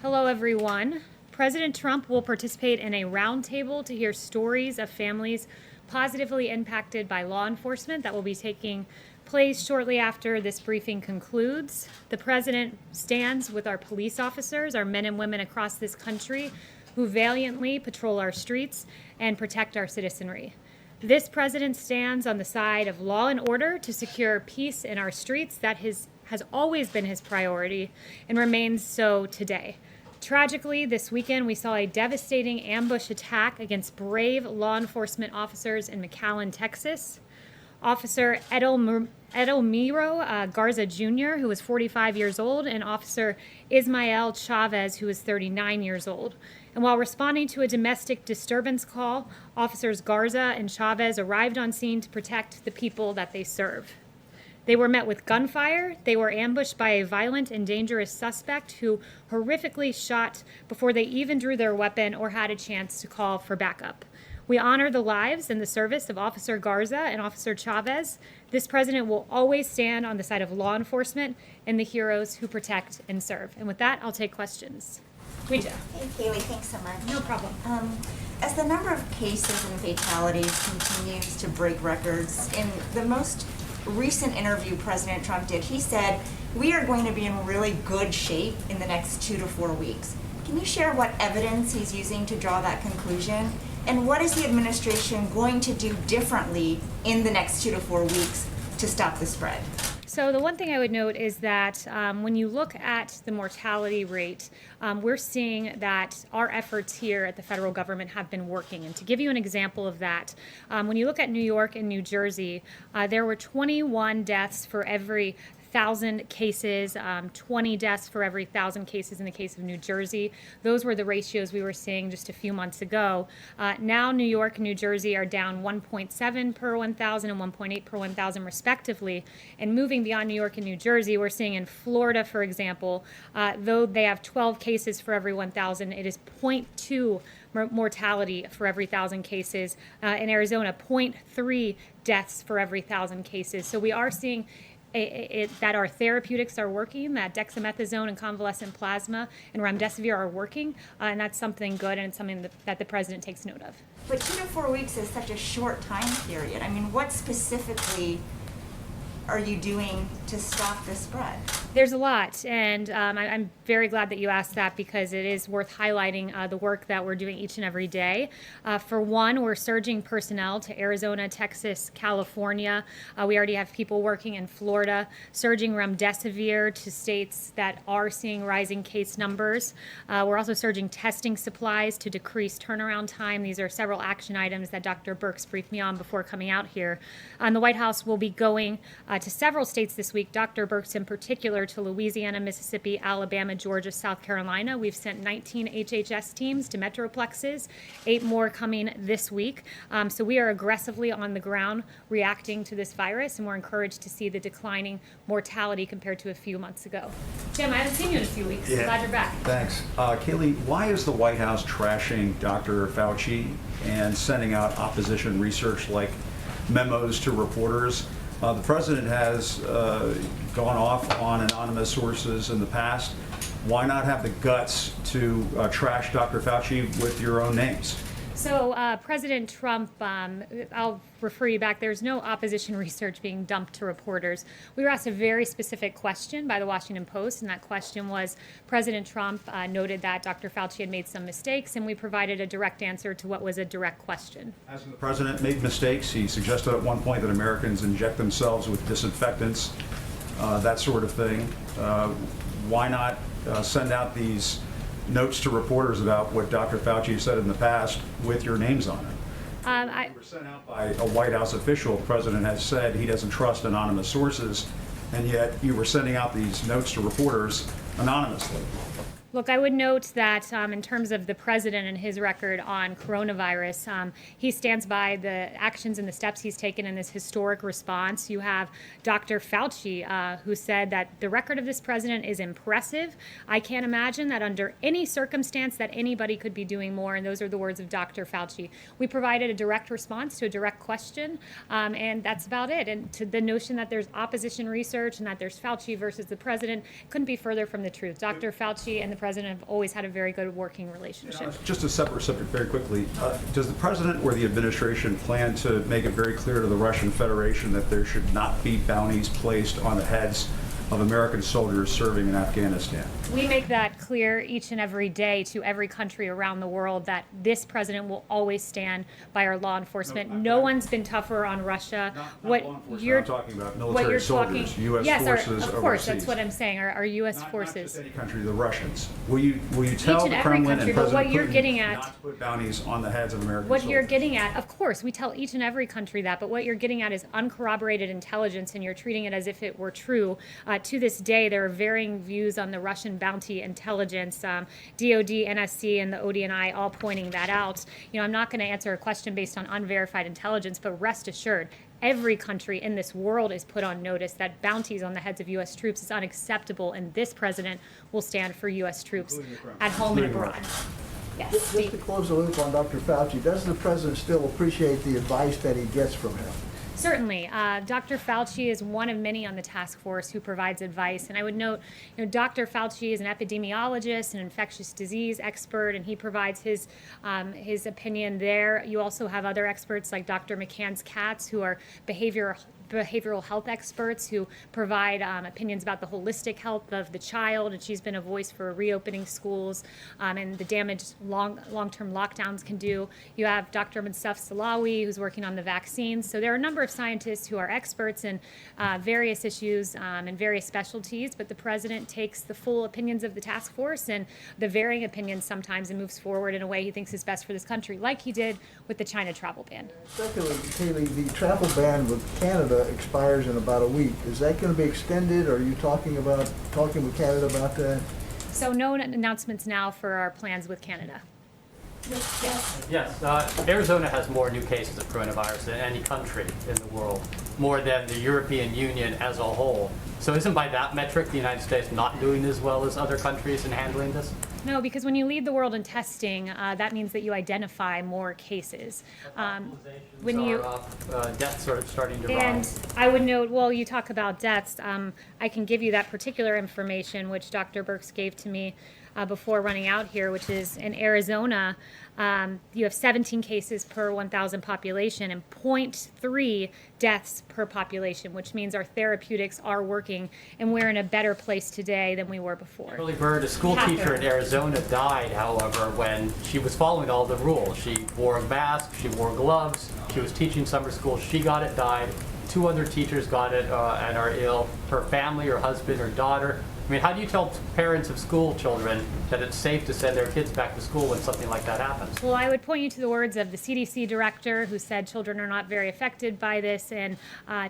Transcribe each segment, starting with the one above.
Hello, everyone. President Trump will participate in a roundtable to hear stories of families positively impacted by law enforcement that will be taking place shortly after this briefing concludes. The president stands with our police officers, our men and women across this country who valiantly patrol our streets and protect our citizenry. This president stands on the side of law and order to secure peace in our streets. That has always been his priority and remains so today. Tragically, this weekend we saw a devastating ambush attack against brave law enforcement officers in McAllen, Texas. Officer Edelmiro Garza Jr., who was 45 years old, and Officer Ismael Chavez, who was 39 years old. And while responding to a domestic disturbance call, Officers Garza and Chavez arrived on scene to protect the people that they serve. They were met with gunfire. They were ambushed by a violent and dangerous suspect who horrifically shot before they even drew their weapon or had a chance to call for backup. We honor the lives and the service of Officer Garza and Officer Chavez. This president will always stand on the side of law enforcement and the heroes who protect and serve. And with that, I'll take questions. Rita. Hey, Kaylee, thanks so much. No problem. As the number of cases and fatalities continues to break records, in the most recent interview President Trump did, he said, we are going to be in really good shape in the next 2 to 4 weeks. Can you share what evidence he's using to draw that conclusion? And what is the administration going to do differently in the next 2 to 4 weeks to stop the spread? So the one thing I would note is that when you look at the mortality rate, we're seeing that our efforts here at the federal government have been working. And to give you an example of that, when you look at New York and New Jersey, there were 21 deaths for every 1,000 cases, 20 deaths for every 1,000 cases in the case of New Jersey. Those were the ratios we were seeing just a few months ago. Now New York and New Jersey are down 1.7 per 1,000 and 1.8 per 1,000 respectively. And moving beyond New York and New Jersey, we're seeing in Florida, for example, though they have 12 cases for every 1,000, it is 0.2 mortality for every 1,000 cases. In Arizona, 0.3 deaths for every 1,000 cases. So we are seeing that our therapeutics are working, that dexamethasone and convalescent plasma and remdesivir are working, and that's something good, and it's something that the president takes note of. But 2 to 4 weeks is such a short time period. I mean, what specifically are you doing to stop the spread? There's a lot, and I'm very glad that you asked that because it is worth highlighting the work that we're doing each and every day. For one, we're surging personnel to Arizona, Texas, California. We already have people working in Florida, surging remdesivir to states that are seeing rising case numbers. We're also surging testing supplies to decrease turnaround time. These are several action items that Dr. Birx briefed me on before coming out here. The White House will be going to several states this week, Dr. Birx in particular, to Louisiana, Mississippi, Alabama, Georgia, South Carolina. We've sent 19 HHS teams to metroplexes, 8 more coming this week. So we are aggressively on the ground reacting to this virus, and we're encouraged to see the declining mortality compared to a few months ago. Jim, I haven't seen you in a few weeks. Yeah. Glad you're back. Thanks. Kaylee, why is the White House trashing Dr. Fauci and sending out opposition research like memos to reporters? The president has gone off on anonymous sources in the past. Why not have the guts to trash Dr. Fauci with your own names? So President Trump, I'll refer you back, there's no opposition research being dumped to reporters. We were asked a very specific question by the Washington Post, and that question was, President Trump noted that Dr. Fauci had made some mistakes, and we provided a direct answer to what was a direct question. Hasn't the president made mistakes? He suggested at one point that Americans inject themselves with disinfectants, that sort of thing. Why not send out these notes to reporters about what Dr. Fauci said in the past with your names on it? They were sent out by a White House official. The president has said he doesn't trust anonymous sources, and yet you were sending out these notes to reporters anonymously. Look, I would note that in terms of the president and his record on coronavirus, he stands by the actions and the steps he's taken in this historic response. You have Dr. Fauci, who said that the record of this president is impressive. I can't imagine that under any circumstance that anybody could be doing more, and those are the words of Dr. Fauci. We provided a direct response to a direct question, and that's about it. And to the notion that there's opposition research and that there's Fauci versus the president couldn't be further from the truth. Dr. Fauci and the president have always had a very good working relationship. Just a separate subject very quickly. Does the president or the administration plan to make it very clear to the Russian Federation that there should not be bounties placed on the heads of American soldiers serving in Afghanistan? We make that clear each and every day to every country around the world that this president will always stand by our law enforcement. No one's been tougher on Russia. Not law enforcement. I'm talking about military soldiers, U.S. yes, forces of course, overseas. that's what I'm saying. Our U.S. forces. Not just any country, the Russians. Will you tell Each and the every Kremlin country, and but President what you're Putin getting at, not to put bounties on the heads of American what soldiers? you're getting at, of course, we tell each and every country that, but what you're getting at is uncorroborated intelligence, and you're treating it as if it were true. To this day, there are varying views on the Russian bounty intelligence. DOD, NSC, and the ODNI all pointing that out. I'm not going to answer a question based on unverified intelligence, but rest assured, every country in this world is put on notice that bounties on the heads of U.S. troops is unacceptable, and this president will stand for U.S. troops at home and abroad. Yes. Just to close the loop on Dr. Fauci, does the president still appreciate the advice that he gets from him? Certainly. Dr. Fauci is one of many on the task force who provides advice. And I would note, Dr. Fauci is an epidemiologist, an infectious disease expert, and he provides his opinion there. You also have other experts like Dr. McCann's Katz, who are behavioral health experts who provide opinions about the holistic health of the child, and she's been a voice for reopening schools and the damage long-term lockdowns can do. You have Dr. Mansuf Salawi, who's working on the vaccines. So there are a number of scientists who are experts in various issues and various specialties, but the president takes the full opinions of the task force and the varying opinions sometimes and moves forward in a way he thinks is best for this country, like he did with the China travel ban. Secondly, Kayleigh, the travel ban with Canada expires in about a week. Is that going to be extended? Or are you talking with Canada about that? So no announcements now for our plans with Canada. Yes, Arizona has more new cases of coronavirus than any country in the world, more than the European Union as a whole. So isn't by that metric the United States not doing as well as other countries in handling this? No, because when you lead the world in testing, that means that you identify more cases. Deaths are starting to And rise. I would note, well, you talk about deaths. I can give you that particular information, which Dr. Birx gave to me before running out here, which is in Arizona, you have 17 cases per 1,000 population and 0.3 deaths per population, which means our therapeutics are working, and we're in a better place today than we were before. Shirley Bird, a school teacher in Arizona, died, however, when she was following all the rules. She wore a mask, she wore gloves, she was teaching summer school, she got it, died. 2 other teachers got it and are ill. Her family, her husband, her daughter. I mean, how do you tell parents of school children that it's safe to send their kids back to school when something like that happens? Well, I would point you to the words of the CDC director who said children are not very affected by this and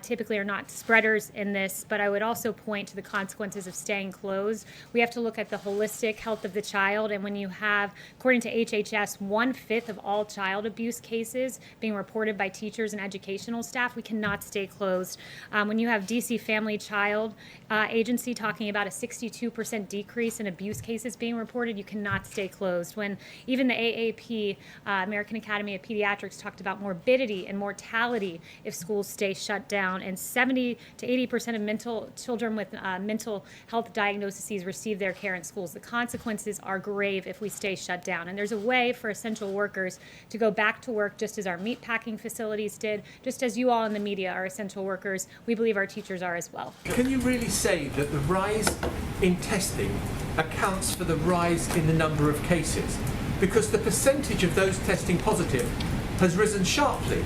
typically are not spreaders in this, but I would also point to the consequences of staying closed. We have to look at the holistic health of the child, and when you have, according to HHS, 1/5 of all child abuse cases being reported by teachers and educational staff, we cannot stay closed. When you have DC Family Child Agency talking about a 62% decrease in abuse cases being reported, you cannot stay closed. When even the AAP, American Academy of Pediatrics, talked about morbidity and mortality if schools stay shut down, and 70 to 80% of children with mental health diagnoses receive their care in schools. The consequences are grave if we stay shut down. And there's a way for essential workers to go back to work just as our meatpacking facilities did, just as you all in the media are essential workers. We believe our teachers are as well. Can you really say that the rise in testing accounts for the rise in the number of cases? Because the percentage of those testing positive has risen sharply.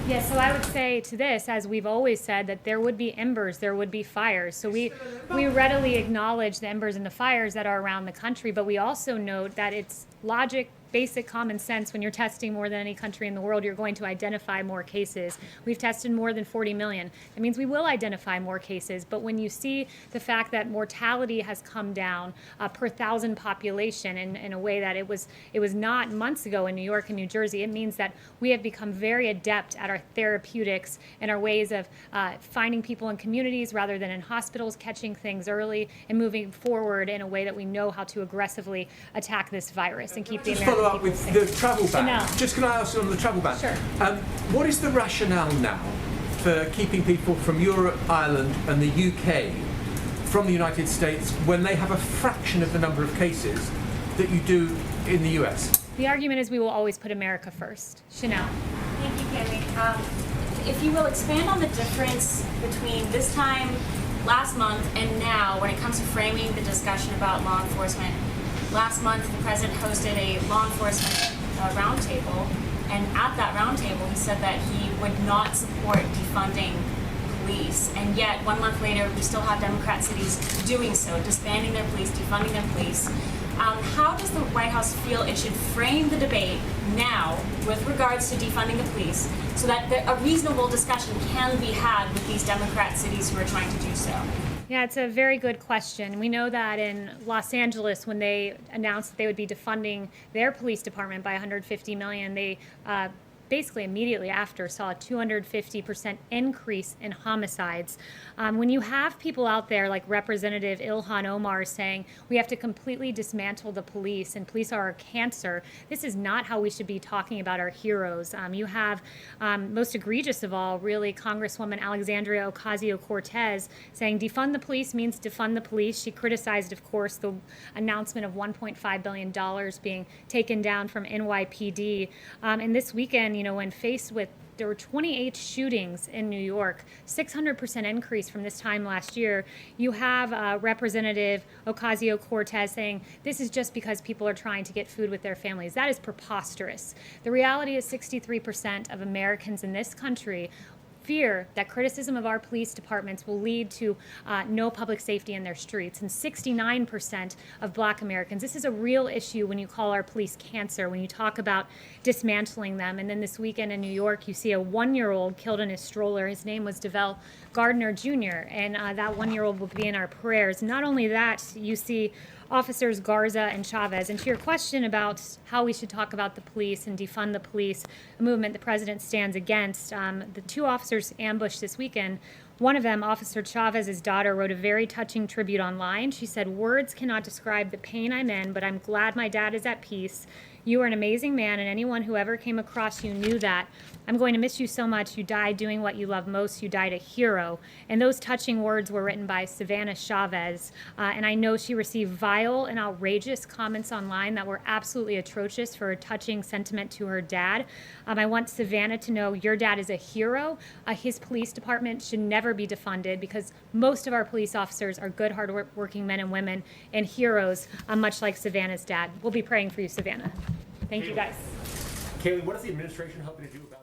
Yes, so I would say to this, as we've always said, that there would be embers, there would be fires. So we readily acknowledge the embers and the fires that are around the country, but we also note that it's logic, basic common sense. When you're testing more than any country in the world, you're going to identify more cases. We've tested more than 40 million. That means we will identify more cases. But when you see the fact that mortality has come down per 1,000 population in a way that it was not months ago in New York and New Jersey, it means that we have become very adept at our therapeutics and our ways of finding people in communities rather than in hospitals, catching things early, and moving forward in a way that we know how to aggressively attack this virus and keep the American Follow up with the travel ban. Chanel. Just can I ask you on the travel ban? Sure. What is the rationale now for keeping people from Europe, Ireland and the UK from the United States when they have a fraction of the number of cases that you do in the US? The argument is we will always put America first. Chanel. Thank you, Kimmy. If you will expand on the difference between this time last month and now when it comes to framing the discussion about law enforcement. Last month, the president hosted a law enforcement roundtable, and at that roundtable, he said that he would not support defunding police. And yet, 1 month later, we still have Democrat cities doing so, disbanding their police, defunding their police. How does the White House feel it should frame the debate now with regards to defunding the police so that a reasonable discussion can be had with these Democrat cities who are trying to do so? Yeah, it's a very good question. We know that in Los Angeles, when they announced that they would be defunding their police department by $150 million, they basically immediately after saw a 250% increase in homicides. When you have people out there like Representative Ilhan Omar saying we have to completely dismantle the police and police are a cancer, this is not how we should be talking about our heroes. You have, most egregious of all, really, Congresswoman Alexandria Ocasio-Cortez saying defund the police means defund the police. She criticized, of course, the announcement of $1.5 billion being taken down from NYPD. And this weekend, when faced with, there were 28 shootings in New York, 600% increase from this time last year. You have Representative Ocasio-Cortez saying this is just because people are trying to get food with their families. That is preposterous. The reality is 63% of Americans in this country fear that criticism of our police departments will lead to no public safety in their streets. And 69% of Black Americans, this is a real issue when you call our police cancer, when you talk about dismantling them. And then this weekend in New York, you see a 1-year-old killed in his stroller. His name was DeVell Gardner Jr., and that 1-year-old will be in our prayers. Not only that, you see Officers Garza and Chavez. And to your question about how we should talk about the police and defund the police, a movement the president stands against, the 2 officers ambushed this weekend. One of them, Officer Chavez's daughter, wrote a very touching tribute online. She said, "Words cannot describe the pain I'm in, but I'm glad my dad is at peace. You are an amazing man, and anyone who ever came across you knew that. I'm going to miss you so much. You died doing what you love most. You died a hero." And those touching words were written by Savannah Chavez. And I know she received vile and outrageous comments online that were absolutely atrocious for a touching sentiment to her dad. I want Savannah to know your dad is a hero. His police department should never be defunded because most of our police officers are good, hard-working men and women and heroes, much like Savannah's dad. We'll be praying for you, Savannah. Thank you, guys. Kaylee, what is the administration hoping to do about